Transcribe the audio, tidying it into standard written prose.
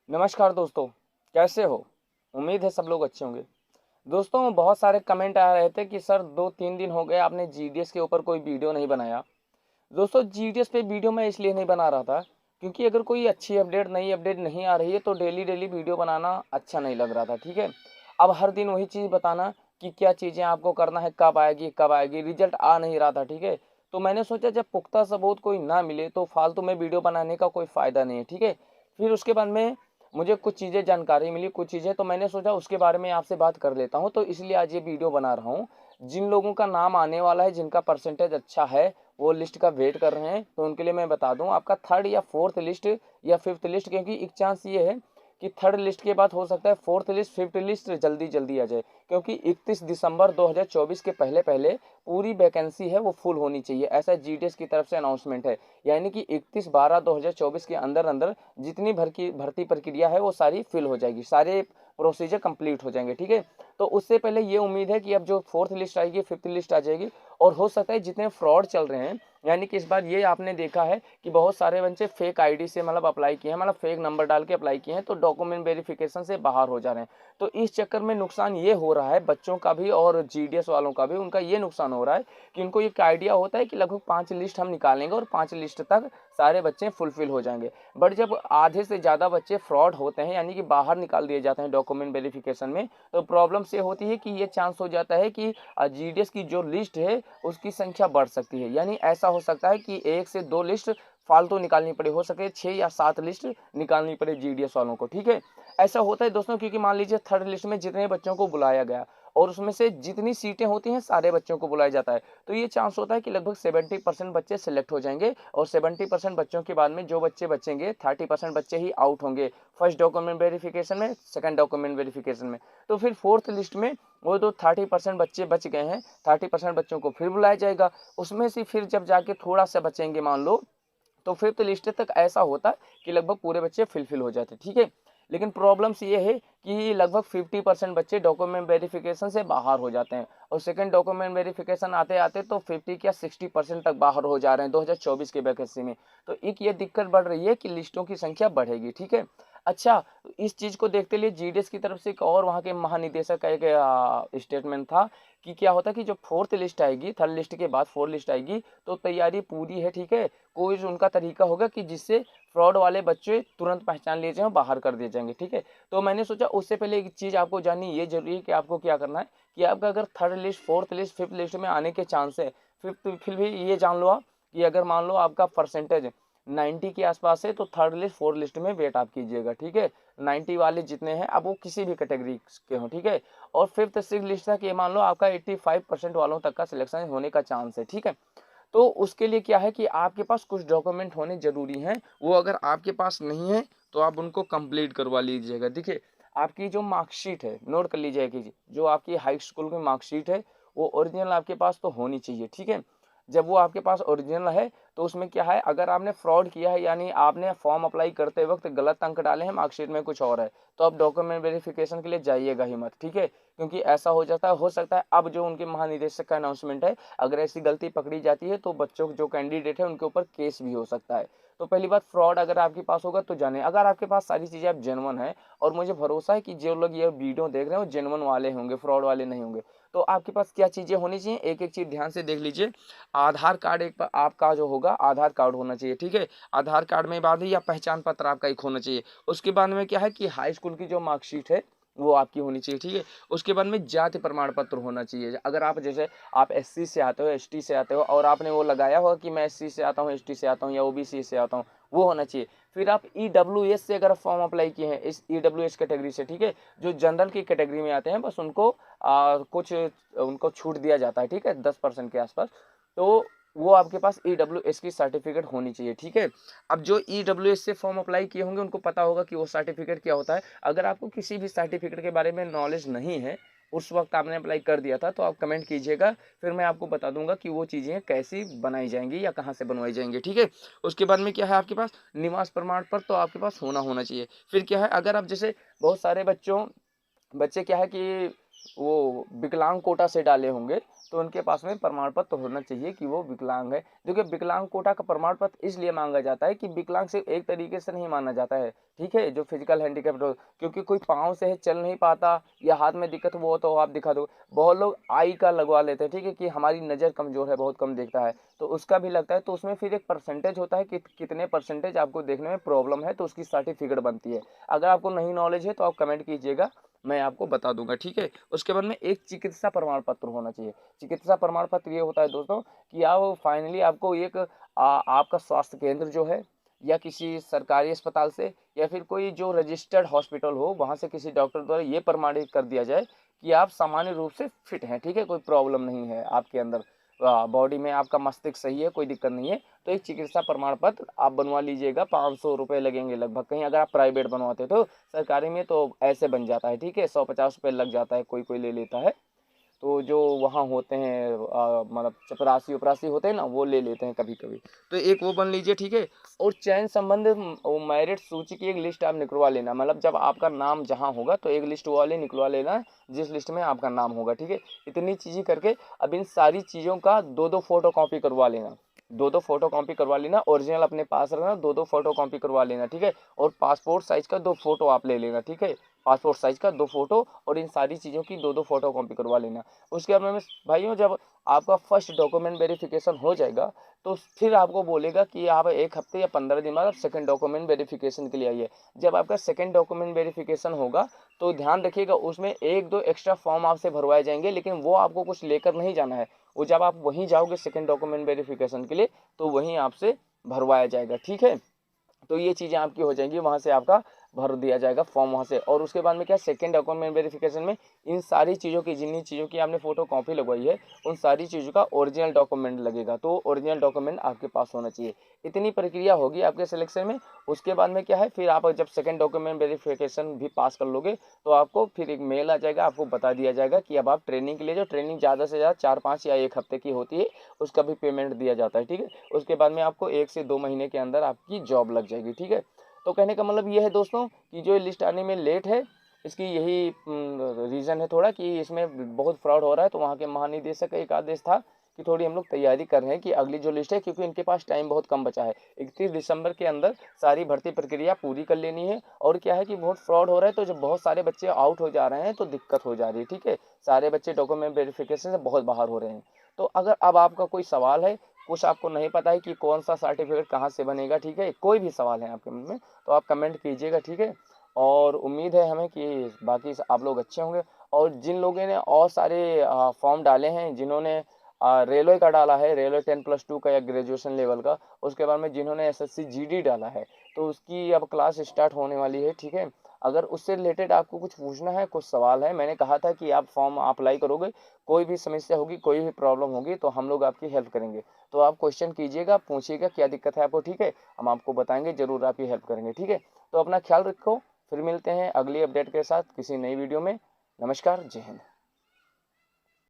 नमस्कार दोस्तों, कैसे हो? उम्मीद है सब लोग अच्छे होंगे। दोस्तों, बहुत सारे कमेंट आ रहे थे कि सर 2-3 दिन हो गए आपने जीडीएस के ऊपर कोई वीडियो नहीं बनाया। दोस्तों, जीडीएस पे वीडियो मैं इसलिए नहीं बना रहा था क्योंकि अगर कोई अच्छी अपडेट, नई अपडेट नहीं आ रही है तो डेली वीडियो बनाना अच्छा नहीं लग रहा था, ठीक है? अब हर दिन वही चीज़ बताना कि क्या चीज़ें आपको करना है, कब आएगी, रिजल्ट आ नहीं रहा था, ठीक है? तो मैंने सोचा जब पुख्ता सबूत कोई ना मिले तो फालतू में वीडियो बनाने का कोई फ़ायदा नहीं है, ठीक है? फिर उसके बाद में मुझे कुछ चीज़ें जानकारी मिली, कुछ चीज़ें तो मैंने सोचा उसके बारे में आपसे बात कर लेता हूँ, तो इसलिए आज ये वीडियो बना रहा हूँ। जिन लोगों का नाम आने वाला है, जिनका परसेंटेज अच्छा है, वो लिस्ट का वेट कर रहे हैं, तो उनके लिए मैं बता दूं आपका थर्ड या फोर्थ लिस्ट या फिफ्थ लिस्ट, क्योंकि एक चांस ये है कि थर्ड लिस्ट के बाद हो सकता है फोर्थ लिस्ट, फिफ्थ लिस्ट जल्दी जल्दी आ जाए, क्योंकि 31 दिसंबर 2024 के पहले पहले पूरी वैकेंसी है वो फुल होनी चाहिए, ऐसा जीडीएस की तरफ से अनाउंसमेंट है। यानी कि 31/12/2024 के अंदर अंदर जितनी भर्ती प्रक्रिया है वो सारी फिल हो जाएगी, सारे प्रोसीजर कंप्लीट हो जाएंगे, ठीक है? तो उससे पहले ये उम्मीद है कि अब जो फोर्थ लिस्ट आएगी, फिफ्थ लिस्ट आ जाएगी, और हो सकता है जितने फ्रॉड चल रहे हैं, यानी कि इस बार ये आपने देखा है कि बहुत सारे बच्चे फेक आईडी से मतलब अप्लाई किए हैं, मतलब फेक नंबर डाल के अप्लाई किए हैं, तो डॉक्यूमेंट वेरिफिकेशन से बाहर हो जा रहे हैं। तो इस चक्कर में नुकसान ये हो रहा है बच्चों का भी और जीडीएस वालों का भी, उनका ये नुकसान हो रहा है कि उनको एक आइडिया होता है कि लगभग 5 लिस्ट हम निकालेंगे और 5 लिस्ट तक सारे बच्चे फुलफिल हो जाएंगे। बट जब आधे से ज़्यादा बच्चे फ्रॉड होते हैं, यानी कि बाहर निकाल दिए जाते हैं डॉक्यूमेंट वेरिफिकेशन में, तो प्रॉब्लम से होती है कि ये चांस हो जाता है कि जीडीएस की जो लिस्ट है उसकी संख्या बढ़ सकती है। यानी ऐसा हो सकता है कि 1 से 2 लिस्ट फालतू निकालनी पड़े, हो सके 6 या 7 लिस्ट निकालनी पड़े जीडीएस वालों को, ठीक है? ऐसा होता है दोस्तों, क्योंकि मान लीजिए थर्ड लिस्ट में जितने बच्चों को बुलाया गया और उसमें से जितनी सीटें होती हैं सारे बच्चों को बुलाया जाता है, तो ये चांस होता है कि लगभग 70% बच्चे सिलेक्ट हो जाएंगे, और 70% बच्चों के बाद में जो बच्चे बचेंगे 30% बच्चे ही आउट होंगे, फर्स्ट डॉक्यूमेंट वेरिफिकेशन में, सेकंड डॉक्यूमेंट वेरिफिकेशन में। तो फिर फोर्थ लिस्ट में वो तो 30% बच्चे बच गए हैं, 30% बच्चों को फिर बुलाया जाएगा, उसमें से फिर जब जाके थोड़ा सा बचेंगे मान लो, तो फिफ्थ लिस्ट तक ऐसा होता है कि लगभग पूरे बच्चे फिलफिल हो जाते, ठीक है? लेकिन प्रॉब्लम्स ये है कि लगभग 50% बच्चे डॉक्यूमेंट वेरिफिकेशन से बाहर हो जाते हैं, और सेकंड डॉक्यूमेंट वेरिफिकेशन आते आते तो 50 या 60% तक बाहर हो जा रहे हैं 2024 के वैकेंसी में। तो एक ये दिक्कत बढ़ रही है कि लिस्टों की संख्या बढ़ेगी, ठीक है? अच्छा, इस चीज को देखते लिए जीडीएस की तरफ से एक और वहां के महानिदेशक का एक स्टेटमेंट था कि क्या होता है कि जो फोर्थ लिस्ट आएगी, थर्ड लिस्ट के बाद फोर्थ लिस्ट आएगी, तो तैयारी पूरी है, ठीक है? कोई उनका तरीका होगा कि जिससे फ्रॉड वाले बच्चे तुरंत पहचान लिए जाएं, बाहर कर दिए जाएंगे, ठीक है? तो मैंने सोचा उससे पहले एक चीज आपको जाननी ये जरूरी है कि आपको क्या करना है कि आपका अगर third list, fourth list, fifth list में आने के चांस है, फिफ्थ फिर भी ये जान लो आप कि अगर मान लो आपका परसेंटेज 90 के आसपास है, तो थर्ड लिस्ट, फोर्थ लिस्ट में वेट आप कीजिएगा, ठीक है? 90 वाले जितने हैं, अब वो किसी भी कैटेगरी के हों, ठीक है? और फिफ्थ सिक्स लिस्ट तक ये मान लो आपका 85% वालों तक का सिलेक्शन होने का चांस है, ठीक है? तो उसके लिए क्या है कि आपके पास कुछ डॉक्यूमेंट होने जरूरी हैं, वो अगर आपके पास नहीं है तो आप उनको कंप्लीट करवा लीजिएगा। देखिए, आपकी जो मार्कशीट है, नोट कर लीजिएगा कि जो आपकी हाई स्कूल की मार्कशीट है वो ओरिजिनल आपके पास तो होनी चाहिए, ठीक है? जब वो आपके पास ओरिजिनल है तो उसमें क्या है, अगर आपने फ्रॉड किया है, यानी आपने फॉर्म अप्लाई करते वक्त गलत अंक डाले हैं, मार्कशीट में कुछ और है, तो आप डॉक्यूमेंट वेरिफिकेशन के लिए जाइएगा ही मत, ठीक है? क्योंकि ऐसा हो जाता है, हो सकता है अब जो उनके महानिदेशक का अनाउंसमेंट है, अगर ऐसी गलती पकड़ी जाती है तो बच्चों जो कैंडिडेट है उनके ऊपर केस भी हो सकता है। तो पहली बात, फ्रॉड अगर आपके पास होगा तो जाने, अगर आपके पास सारी चीजें आप जेन्युइन है, और मुझे भरोसा है कि जो लोग ये वीडियो देख रहे हैं वो जेन्युइन वाले होंगे, फ्रॉड वाले नहीं होंगे, तो आपके पास क्या चीजें होनी चाहिए, एक एक चीज ध्यान से देख लीजिए। आधार कार्ड एक आपका जो होगा, आधार कार्ड होना चाहिए, ठीक है? आधार कार्ड में बाद या पहचान पत्र आपका एक होना चाहिए। उसके बाद में क्या है कि हाई स्कूल की जो मार्कशीट है वो आपकी होनी चाहिए, ठीक है? उसके बाद में जाति प्रमाण पत्र होना चाहिए। अगर आप जैसे आप एससी से आते हो, एसटी से आते हो, और आपने वो लगाया होगा कि मैं एससी से आता हूँ, एसटी से आता हूँ या ओबीसी से आता हूँ, वो होना चाहिए। फिर आप ईडब्ल्यूएस से अगर फॉर्म अप्लाई किए हैं, इस ईडब्ल्यूएस कैटेगरी से, ठीक है? जो जनरल की कैटेगरी में आते हैं बस उनको कुछ उनको छूट दिया जाता है, ठीक है, 10% के आसपास। तो वो आपके पास ईडब्ल्यूएस की सर्टिफिकेट होनी चाहिए, ठीक है? अब जो ईडब्ल्यूएस से फॉर्म अप्लाई किए होंगे उनको पता होगा कि वो सर्टिफिकेट क्या होता है। अगर आपको किसी भी सर्टिफिकेट के बारे में नॉलेज नहीं है, उस वक्त आपने अप्लाई कर दिया था, तो आप कमेंट कीजिएगा, फिर मैं आपको बता दूंगा कि वो चीज़ें कैसी बनाई जाएंगी या कहाँ से बनवाई जाएंगी, ठीक है? उसके बाद में क्या है, आपके पास निवास प्रमाण पत्र तो आपके पास होना होना चाहिए। फिर क्या है, अगर आप जैसे बहुत सारे बच्चे क्या है कि वो विकलांग कोटा से डाले होंगे तो उनके पास में प्रमाण पत्र होना चाहिए कि वो विकलांग है। देखिए विकलांग कोटा का प्रमाण पत्र इसलिए मांगा जाता है कि विकलांग सिर्फ एक तरीके से नहीं माना जाता है, ठीक है, जो फिजिकल हैंडीकैप्ड हो, क्योंकि कोई पाँव से है चल नहीं पाता या हाथ में दिक्कत हो वो तो आप दिखा दो। बहुत लोग आई का लगवा लेते हैं, ठीक है, कि हमारी नज़र कमज़ोर है, बहुत कम देखता है, तो उसका भी लगता है। तो उसमें फिर एक परसेंटेज होता है कि कितने परसेंटेज आपको देखने में प्रॉब्लम है, तो उसकी सर्टिफिकेट बनती है। अगर आपको नहीं नॉलेज है तो आप कमेंट कीजिएगा, मैं आपको बता दूंगा, ठीक है। उसके बाद में एक चिकित्सा प्रमाण पत्र होना चाहिए। चिकित्सा प्रमाण पत्र ये होता है दोस्तों कि आप फाइनली आपको एक आपका स्वास्थ्य केंद्र जो है या किसी सरकारी अस्पताल से या फिर कोई जो रजिस्टर्ड हॉस्पिटल हो वहाँ से किसी डॉक्टर द्वारा ये प्रमाणित कर दिया जाए कि आप सामान्य रूप से फिट हैं, ठीक है, कोई प्रॉब्लम नहीं है आपके अंदर, बॉडी में आपका मस्तिष्क सही है, कोई दिक्कत नहीं है। तो एक चिकित्सा प्रमाण पत्र आप बनवा लीजिएगा, 500 रुपये लगेंगे लगभग। कहीं अगर आप प्राइवेट बनवाते हो तो सरकारी में तो ऐसे बन जाता है, ठीक है, 150 रुपये लग जाता है, कोई कोई ले लेता है। तो जो वहाँ होते हैं मतलब चपरासी उपरासी होते हैं ना, वो ले लेते हैं कभी कभी। तो एक वो बन लीजिए, ठीक है। और चयन संबंध मेरिट सूची की एक लिस्ट आप निकलवा लेना, मतलब जब आपका नाम जहाँ होगा तो एक लिस्ट वाले निकलवा लेना जिस लिस्ट में आपका नाम होगा, ठीक है। इतनी चीज़ें करके अब इन सारी चीज़ों का दो दो फोटो कॉपी करवा लेना, दो दो फोटो कॉपी करवा लेना, ओरिजिनल अपने पास रखना, दो दो फोटो कॉपी करवा लेना, ठीक है। और पासपोर्ट साइज का 2 फोटो आप ले लेना, ठीक है, पासपोर्ट साइज का 2 फोटो, और इन सारी चीज़ों की दो दो फोटो कॉपी करवा लेना। उसके बाद में भाइयों जब आपका फर्स्ट डॉक्यूमेंट वेरिफिकेशन हो जाएगा तो फिर आपको बोलेगा कि आप 1 हफ्ते या 15 दिन बाद सेकंड डॉक्यूमेंट वेरिफिकेशन के लिए आइए। जब आपका सेकंड डॉक्यूमेंट वेरिफिकेशन होगा तो ध्यान रखिएगा उसमें 1-2 एक्स्ट्रा फॉर्म आपसे भरवाए जाएंगे, लेकिन वो आपको कुछ लेकर नहीं जाना है। वो जब आप वहीं जाओगे सेकंड डॉक्यूमेंट वेरिफिकेशन के लिए तो वहीं आपसे भरवाया जाएगा, ठीक है। तो ये चीज़ें आपकी हो जाएंगी, वहाँ से आपका भर दिया जाएगा फॉर्म वहाँ से। और उसके बाद में क्या, सेकंड डॉक्यूमेंट वेरिफिकेशन में इन सारी चीज़ों की, जिन्हीं चीज़ों की आपने फोटो कॉपी लगवाई है उन सारी चीज़ों का ओरिजिनल डॉक्यूमेंट लगेगा। तो ओरिजिनल डॉक्यूमेंट आपके पास होना चाहिए। इतनी प्रक्रिया होगी आपके सिलेक्शन में। उसके बाद में क्या है, फिर आप जब सेकंड डॉक्यूमेंट वेरिफिकेशन भी पास कर लोगे तो आपको फिर एक मेल आ जाएगा, आपको बता दिया जाएगा कि अब आप ट्रेनिंग के लिए, जो ट्रेनिंग ज़्यादा से ज़्यादा 4-5 या 1 हफ्ते की होती है, उसका भी पेमेंट दिया जाता है, ठीक है। उसके बाद में आपको 1 से 2 महीने के अंदर आपकी जॉब लग जाएगी, ठीक है। तो कहने का मतलब ये है दोस्तों कि जो लिस्ट आने में लेट है इसकी यही रीज़न है थोड़ा कि इसमें बहुत फ्रॉड हो रहा है। तो वहाँ के महानिदेशक का एक आदेश था कि थोड़ी हम लोग तैयारी कर रहे हैं कि अगली जो लिस्ट है, क्योंकि इनके पास टाइम बहुत कम बचा है, 31 दिसंबर के अंदर सारी भर्ती प्रक्रिया पूरी कर लेनी है। और क्या है कि बहुत फ्रॉड हो रहा है, तो जब बहुत सारे बच्चे आउट हो जा रहे हैं तो दिक्कत हो जा रही है, ठीक है। सारे बच्चे डॉक्यूमेंट वेरिफिकेशन से बहुत बाहर हो रहे हैं। तो अगर अब आपका कोई सवाल है, कुछ आपको नहीं पता है कि कौन सा सर्टिफिकेट कहाँ से बनेगा, ठीक है, कोई भी सवाल है आपके मन में तो आप कमेंट कीजिएगा, ठीक है। और उम्मीद है हमें कि बाकी आप लोग अच्छे होंगे। और जिन लोगों ने और सारे फॉर्म डाले हैं, जिन्होंने रेलवे का डाला है, रेलवे 10+2 का या ग्रेजुएशन लेवल का, उसके बाद में जिन्होंने एसएससी जीडी डाला है तो उसकी अब क्लास स्टार्ट होने वाली है, ठीक है। अगर उससे रिलेटेड आपको कुछ पूछना है, कुछ सवाल है, मैंने कहा था कि आप फॉर्म अप्लाई करोगे, कोई भी समस्या होगी, कोई भी प्रॉब्लम होगी तो हम लोग आपकी हेल्प करेंगे। तो आप क्वेश्चन कीजिएगा, पूछिएगा क्या दिक्कत है आपको, ठीक है, हम आपको बताएंगे, ज़रूर आपकी हेल्प करेंगे, ठीक है। तो अपना ख्याल रखो, फिर मिलते हैं अगली अपडेट के साथ किसी नई वीडियो में। नमस्कार, जय हिंद।